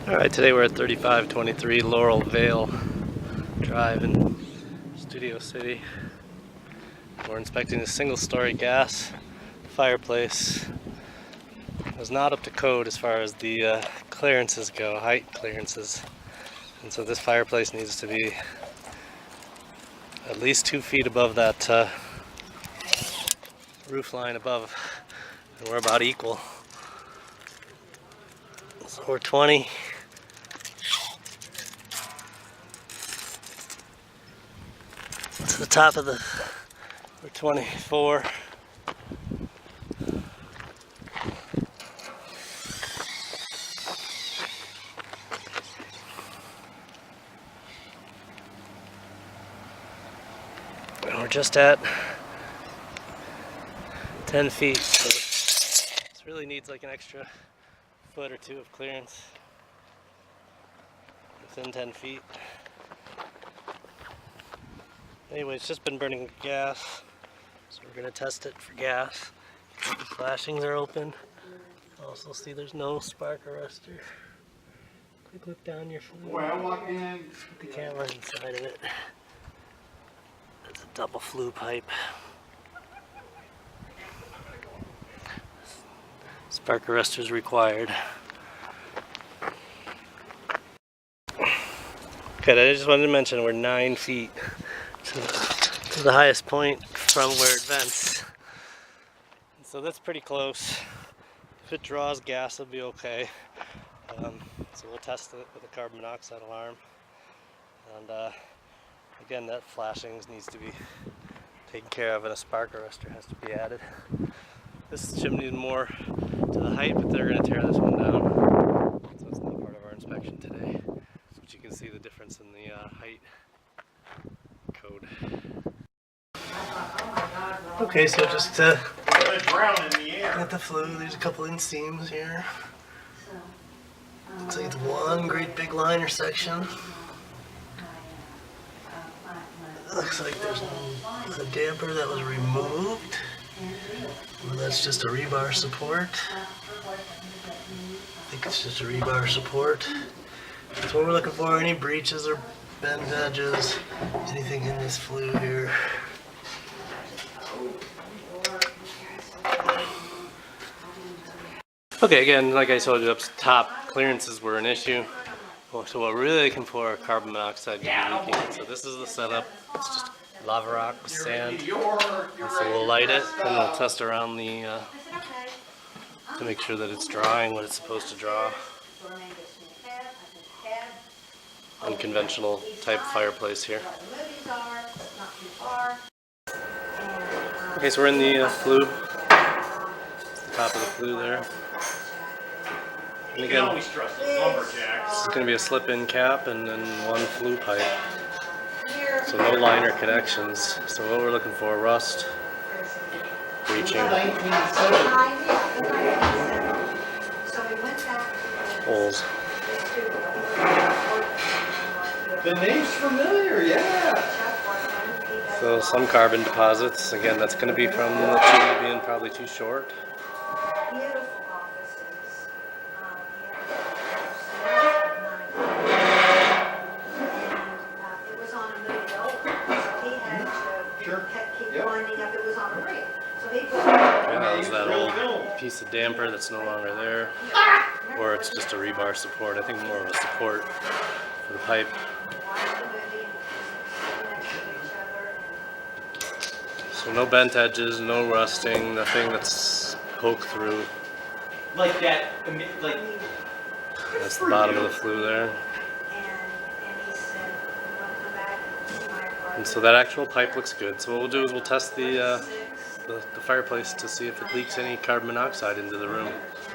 Alright, today we're at 3523 Laurelvale Drive in Studio City. We're inspecting a single-story gas fireplace. It was not up to code as far as the clearances go, height clearances. And so this fireplace needs to be at least 2 feet above that roof line above. And we're about equal. So we're 20. To the top of we're 24. And we're just at 10 feet, so this really needs like an extra foot or two of clearance within 10 feet. Anyway, it's just been burning gas, so we're going to test it for gas. The flashings are open. Also see there's no spark arrestor. Quick look down your flue. Boy, I walked in. Put the camera inside of it. It's a double flue pipe. Spark arrestor is required. Okay, I just wanted to mention we're 9 feet to the highest point from where it vents. And so that's pretty close. If it draws gas, it'll be okay. So we'll test it with a carbon monoxide alarm. And again, that flashing needs to be taken care of, and a spark arrestor has to be added. This chimney is more to the height, but they're going to tear this one down. So it's not part of our inspection today. But you can see the difference in the height code. Okay, so just at the flue, there's a couple inseams here. Looks like it's one great big liner section. Looks like there's a damper that was removed. Well, that's just a rebar support. I think it's just a rebar support. That's what we're looking for. Any breaches or bent edges, anything in this flue here. Okay, again, like I told you up top, clearances were an issue. So what we're really looking for are carbon monoxide leaking. So this is the setup. It's just lava rock with sand. And so we'll light it and we'll test around the to make sure that it's drawing what it's supposed to draw. Unconventional type fireplace here. Okay, so we're in the flue. The top of the flue there. And again, this is going to be a slip-in cap and then one flue pipe. So no liner connections. So what we're looking for, rust, breaching, holes. The name's familiar, yeah. So some carbon deposits. Again, that's going to be from the chimney being probably too short. And that was that old piece of damper that's no longer there, or it's just a rebar support. I think more of a support for the pipe. So no bent edges, no rusting, nothing that's poked through. Like that, like. That's the bottom of the flue there. And so that actual pipe looks good. So what we'll do is we'll test the fireplace to see if it leaks any carbon monoxide into the room.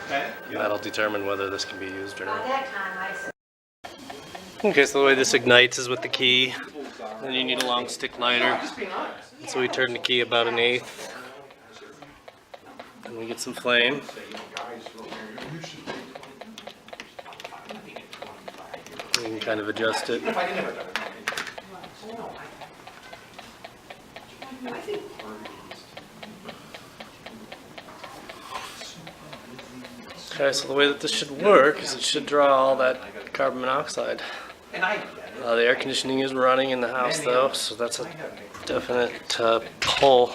Okay. And that'll determine whether this can be used or not. Okay, so the way this ignites is with the key. Then you need a long stick lighter. And so we turn the key about 1/8. And we get some flame. We can kind of adjust it. Okay, so the way that this should work is it should draw all that carbon monoxide. And I The air conditioning is running in the house though, so that's a definite pull.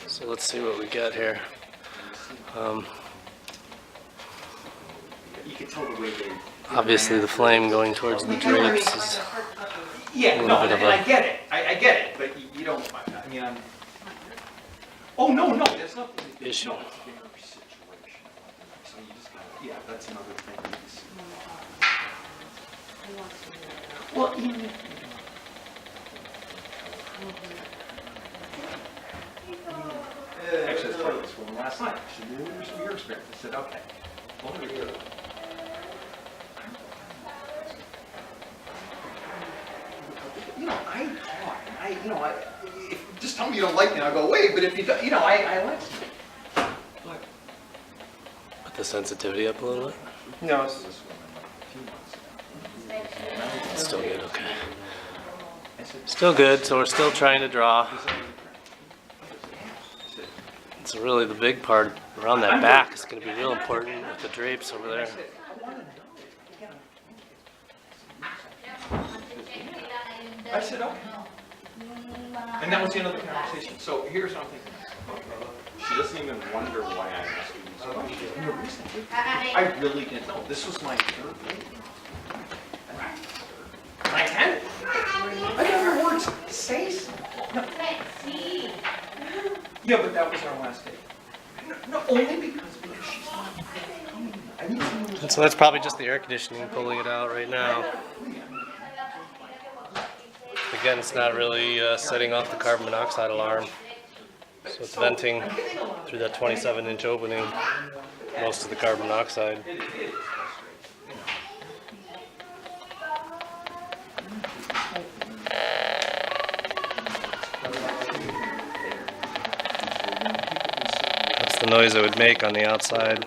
So let's see what we get here. you can tell the way they. Obviously the flame going towards the drapes is Yeah, a no, little bit and of I get it. I get it, but you don't. I mean, I'm. Oh no, that's not the issue. No, it's a bigger situation. So you just gotta. Yeah, that's another thing. Well, even. Actually, it's part of this one last night. She said, "What was your experience?" I said, "Okay." Well, here we go. You know, I talk, and if, just tell me you don't like me, I'll go away, but if you don't, I like you. But, Put the sensitivity up a little bit. no, this is this woman, like a few months ago. It's still good, okay. I said, Still good, so we're still trying to draw. It's really the big part around that back is going to be real important with the drapes over there. I said, okay. And that was the end of the conversation. So here's what I'm thinking. She doesn't even wonder why I asked you these questions. And the reason I really didn't know. This was my third date. My 10th? I got her words. Say something. No. Yeah, but that was our last date. No, only because she's not coming. I need someone who's. And so that's probably just the air conditioning pulling it out right now. Again, it's not really setting off the carbon monoxide alarm. So it's venting through that 27-inch opening most of the carbon monoxide. That's the noise it would make on the outside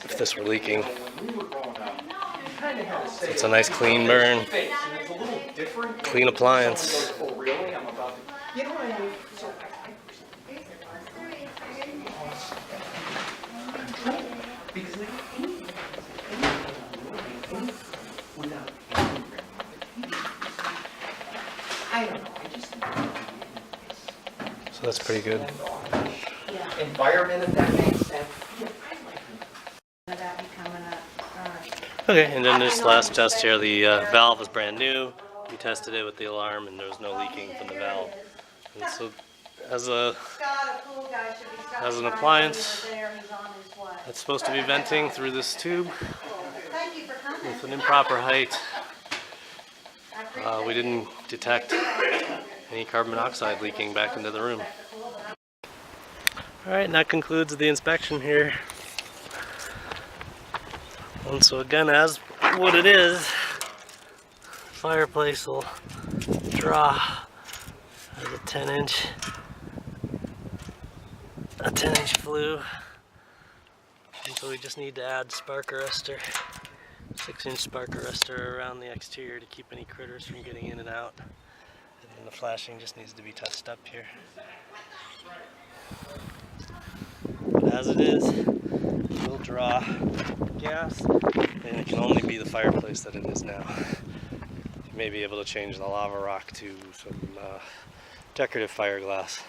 if this were leaking. So it's a nice clean burn, clean appliance. Oh, really? I'm about to. You know, so because without I don't know. I just So that's pretty good. environment, if that makes sense. Okay, and then this last test here, the valve is brand new. We tested it with the alarm and there was no leaking from the valve. And so as an appliance, it's supposed to be venting through this tube with an improper height. We didn't detect any carbon monoxide leaking back into the room. Alright, and that concludes the inspection here. And so again, as what it is, fireplace will draw as a 10-inch flue. And so we just need to add spark arrestor, 6-inch spark arrestor around the exterior to keep any critters from getting in and out. And then the flashing just needs to be touched up here. But as it is, it will draw gas, and it can only be the fireplace that it is now. You may be able to change the lava rock to some decorative fiberglass.